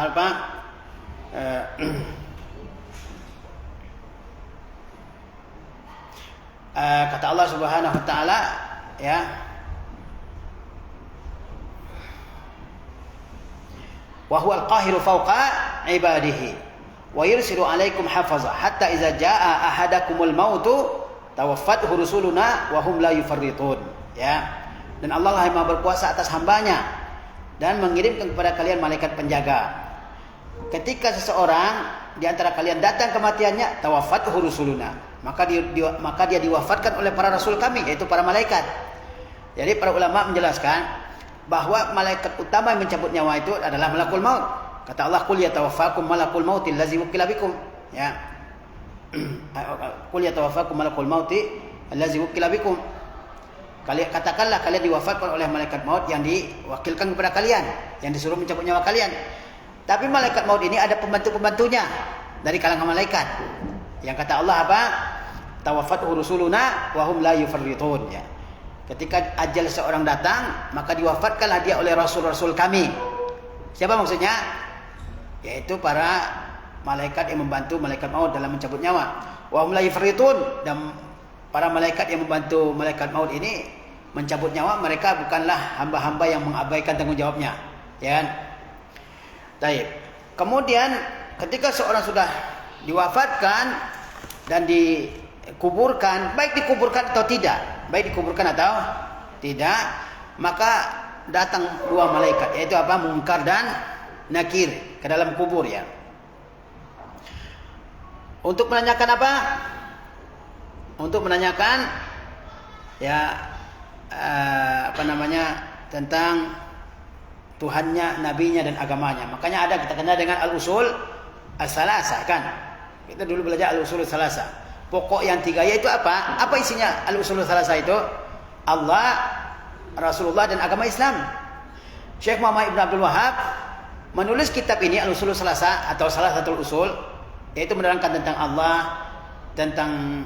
kata Allah Subhanahu wa taala ya, wa huwal qahiru fawqa ibadihi wa yursilu 'alaikum hafaza hatta idza jaa ahadakumul mautu tawaffathu rusuluna wa hum la yufarritun ya. Dan Allah lah yang Maha berkuasa atas hambanya dan mengirimkan kepada kalian malaikat penjaga. Ketika seseorang di antara kalian datang kematiannya, tawaffathu rusuluna, maka dia diwafatkan oleh para rasul kami, yaitu para malaikat. Jadi para ulama menjelaskan bahwa malaikat utama yang mencabut nyawa itu adalah malakul maut. Kata Allah, qul yatawaffakum malakul mauti allazi wukila bikum ya. Qul yatawaffakum malakul mauti allazi wukila bikum. Katakanlah kalian diwafatkan oleh malaikat maut yang diwakilkan kepada kalian, yang disuruh mencabut nyawa kalian. Tapi malaikat maut ini ada pembantu-pembantunya dari kalangan malaikat. Yang kata Allah tawaffathu rusuluna wa hum la yufarritun ya. Ketika ajal seorang datang, maka diwafatkanlah dia oleh rasul-rasul kami. Siapa maksudnya? Yaitu para malaikat yang membantu malaikat maut dalam mencabut nyawa. Wa hum la yufarritun, dan para malaikat yang membantu malaikat maut ini mencabut nyawa, mereka bukanlah hamba-hamba yang mengabaikan tanggung jawabnya. Ya. Baik. Kemudian ketika seorang sudah diwafatkan dan dikuburkan, baik dikuburkan atau tidak, maka datang dua malaikat, yaitu Munkar dan Nakir ke dalam kubur ya. Untuk menanyakan apa? Untuk menanyakan ya tentang Tuhannya, nabinya dan agamanya. Makanya ada kita kenal dengan al-usul as-salasa kan. Kita dulu belajar al-usul as-salasa. Pokok yang tiga yaitu apa? Apa isinya al-usul as-salasa itu? Allah, Rasulullah dan agama Islam. Syekh Muhammad Ibn Abdul Wahab menulis kitab ini al-usul as-salasa atau salah satu usul, yaitu menerangkan tentang Allah, tentang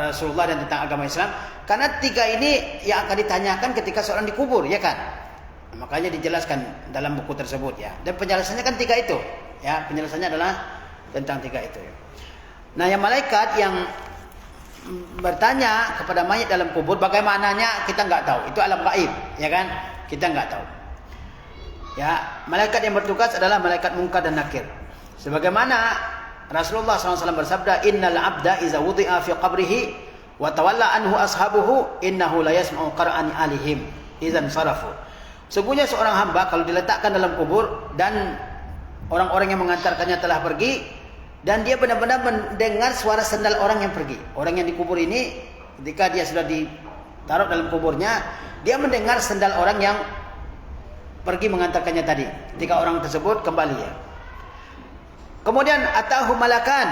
Rasulullah dan tentang agama Islam. Karena tiga ini yang akan ditanyakan ketika seorang dikubur, ya kan? Makanya dijelaskan dalam buku tersebut ya. Dan penjelasannya kan tiga itu. Ya, penjelasannya adalah tentang tiga itu. Nah, yang malaikat yang bertanya kepada mayat dalam kubur, bagaimananya kita nggak tahu. Itu alam gaib, ya kan? Kita nggak tahu. Ya, malaikat yang bertugas adalah malaikat Munkar dan Nakir. Sebagaimana Rasulullah SAW bersabda, Innal abda iza wudi'a fi qabrihi wa tawalla anhu ashabuhu innahu la yasma'u qara'an alihim idzan sarafu. Sungguhnya seorang hamba kalau diletakkan dalam kubur dan orang-orang yang mengantarkannya telah pergi, dan dia benar-benar mendengar suara sendal orang yang pergi. Orang yang dikubur ini ketika dia sudah ditaruh dalam kuburnya, dia mendengar sendal orang yang pergi mengantarkannya tadi. Ketika orang tersebut kembali ya. Kemudian atahu malakan,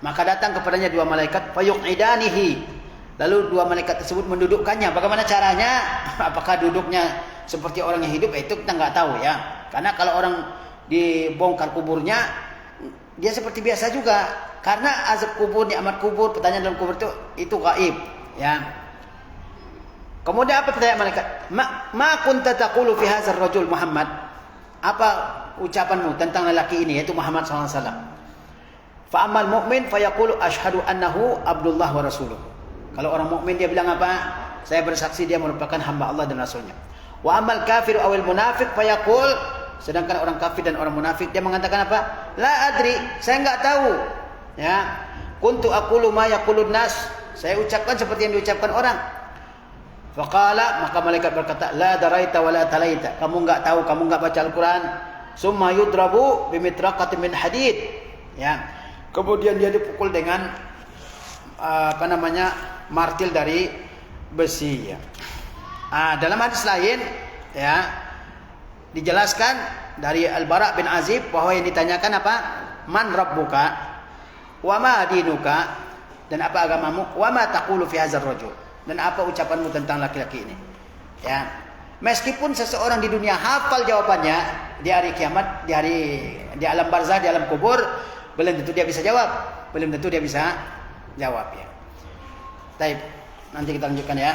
maka datang kepadanya dua malaikat, fayuqidanihi. Lalu dua malaikat tersebut mendudukkannya. Bagaimana caranya? Apakah duduknya seperti orang yang hidup? Itu kita nggak tahu ya. Karena kalau orang dibongkar kuburnya, dia seperti biasa juga. Karena azab kubur, nikmat kubur, pertanyaan dalam kubur itu gaib ya. Kemudian apa pertanyaan malaikat? Ma kunta taqulu fi hadzal rajul Muhammad? Apa ucapanmu tentang lelaki ini, yaitu Muhammad SAW? Fa amal mu'min fayaqulu asyhadu annahu abdullah wa rasuluh. Kalau orang mukmin dia bilang apa? Saya bersaksi dia merupakan hamba Allah dan Rasulnya. Wa amal kafir awil munafiq fayaqul, sedangkan orang kafir dan orang munafik dia mengatakan apa? La adri, saya enggak tahu. Ya. Kuntu aqulu ma yaqulun nas, saya ucapkan seperti yang diucapkan orang. Faqala, maka malaikat berkata, la daraita wa la talaita. Kamu enggak tahu, kamu enggak baca Al-Qur'an. Summa yudrabu bimitraqatin min hadid. Ya. Kemudian dia dipukul dengan martil dari besi. Ya. Dalam hadis lain, ya, dijelaskan dari Al-Bara bin Azib bahwa yang ditanyakan apa? Man rabbuka wa ma dinuka, dan apa agamamu, wa ma taqulu fi hadzal rajul, dan apa ucapanmu tentang laki-laki ini. Ya. Meskipun seseorang di dunia hafal jawabannya, di hari kiamat, di alam barzah, di alam kubur, belum tentu dia bisa jawab. Belum tentu dia bisa jawab, ya. Baik, nanti kita lanjutkan, ya.